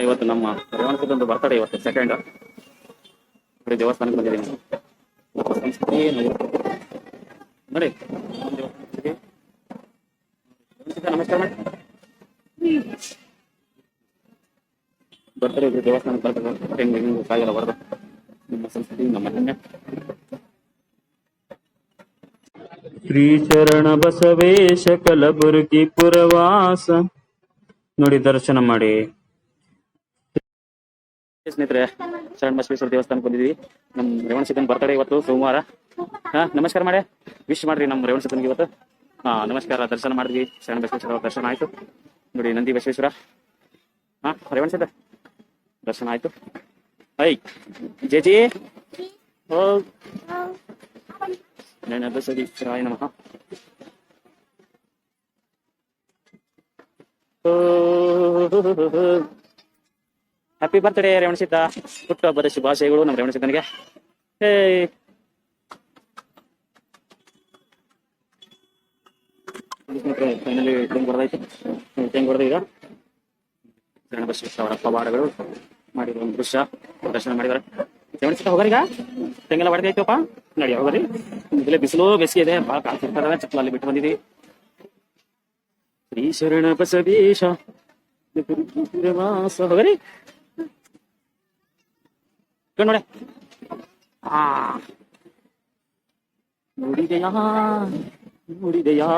ಇವತ್ತು ನಮ್ಮ ರೇವಣಸಿದ್ದೊಂದು ಬರ್ತಡೇ ಇವತ್ತು ಸೆಕೆಂಡ್ ನೋಡಿ ದೇವಸ್ಥಾನಕ್ಕೆ ಬಂದಿದ್ದೀನಿ ಸಂಸ್ಕೃತಿ ನೋಡಿ ನಮಸ್ಕಾರ ಮಾಡಿ ಬರ್ತಡೇ ದೇವಸ್ಥಾನಕ್ಕೆ ಬರ್ತದೆ ಹೆಂಗೆ ಹೆಂಗೆ ಸಾಗೆಲ್ಲ ಬರೋದು ನಮ್ಮ ಸಂಸ್ಕೃತಿ ನಮ್ಮ ಹೆಮ್ಮೆ. ಶ್ರೀ ಶರಣ ಬಸವೇಶ ಕಲಬುರಗಿ ಪುರವಾಸ ನೋಡಿ ದರ್ಶನ ಮಾಡಿ. ಸ್ನೇಹಿತರೆ ಶರಣ ಬಸವೇಶ್ವರ ದೇವಸ್ಥಾನಕ್ಕೆ ಬಂದಿದ್ವಿ. ನಮ್ಮ ರೇವಣಸಿದ್ದನ್ ಬರ್ತಡೇ ಇವತ್ತು ಸೋಮವಾರ. ನಮಸ್ಕಾರ ಮಾಡಿ ವಿಶ್ ಮಾಡ್ರಿ ನಮ್ಮ ರೇವಣಸಿದ್ದನ್ಗೆ ಇವತ್ತು. ನಮಸ್ಕಾರ. ದರ್ಶನ ಮಾಡಿದ್ವಿ, ಶರಣ ಬಸವೇಶ್ವರ ದರ್ಶನ ಆಯ್ತು ನೋಡಿ. ನಂದಿ ಬಸವೇಶ್ವರ ರೇವಣಸಿದ್ದ ದರ್ಶನ ಆಯ್ತು. ಐ ಜೇಜಿ ಬಸವೇಶ್ವರಾಯ ನಮಃ. Happy birthday Revanasiddha. ಹುಟ್ಟುಹಬ್ಬದ ಶುಭಾಶಯಗಳು ನಮ್ಮ ರೇವಣಸಿದ್ದನಿಗೆ. ಫೈನಲಿ ಟೆಂಗ್ ಹೊಡೆದೈತೆ. ಟೆಂಗ್ ಹೊಡೆದ ಈಗ ಶರಣ ಬಸವೇಶ್ವರ ಅವರ ಪವಾಡಗಳು ಮಾಡಿರೋ ಒಂದು ದೃಶ್ಯ ಪ್ರದರ್ಶನ ಮಾಡಿದಾರೆ. ರೇವಣಸಿದ್ದ ಹೋಗರೀಗ ಟೆಂಗೆಲ್ಲ ಹೊಡೆದೈತಪ್ಪ ನಡಿ ಹೋಗರಿ. ಇಲ್ಲೇ ಬಿಸಿಲು ಬೇಸಿಗೆ ಇದೆ, ಭಾಳ ಕಾಣ್ತಿರ್ತದೆ. ಚಪ್ಪಲಲ್ಲಿ ಬಿಟ್ಟು ಬಂದಿದ್ದೀವಿ. ಶ್ರೀ ಶರಣ ಬಸವೇಶ ಹೋಗರಿ ನೋಡಿ. ನೋಡಿದೆಯಾ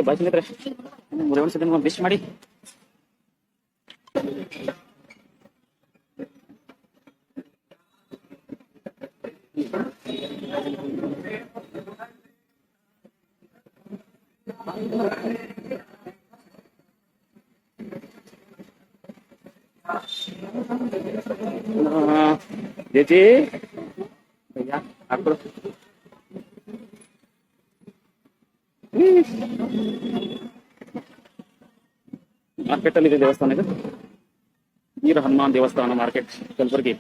ಬಾ ಸ್ನೇಹಿತರೆ, ರೇವಣಸಿದ್ದನಿಗೆ ವಿಶ್ ಮಾಡಿ. ಜೇಜಿ ಹಾಕೊಡು. ಮಾರ್ಕೆಟ್ ಅಲ್ಲಿ ಇದೆ ದೇವಸ್ಥಾನ. ಇದು ವೀರ ಹನುಮಾನ್ ದೇವಸ್ಥಾನ ಮಾರ್ಕೆಟ್ ಕಲಬುರಗಿ.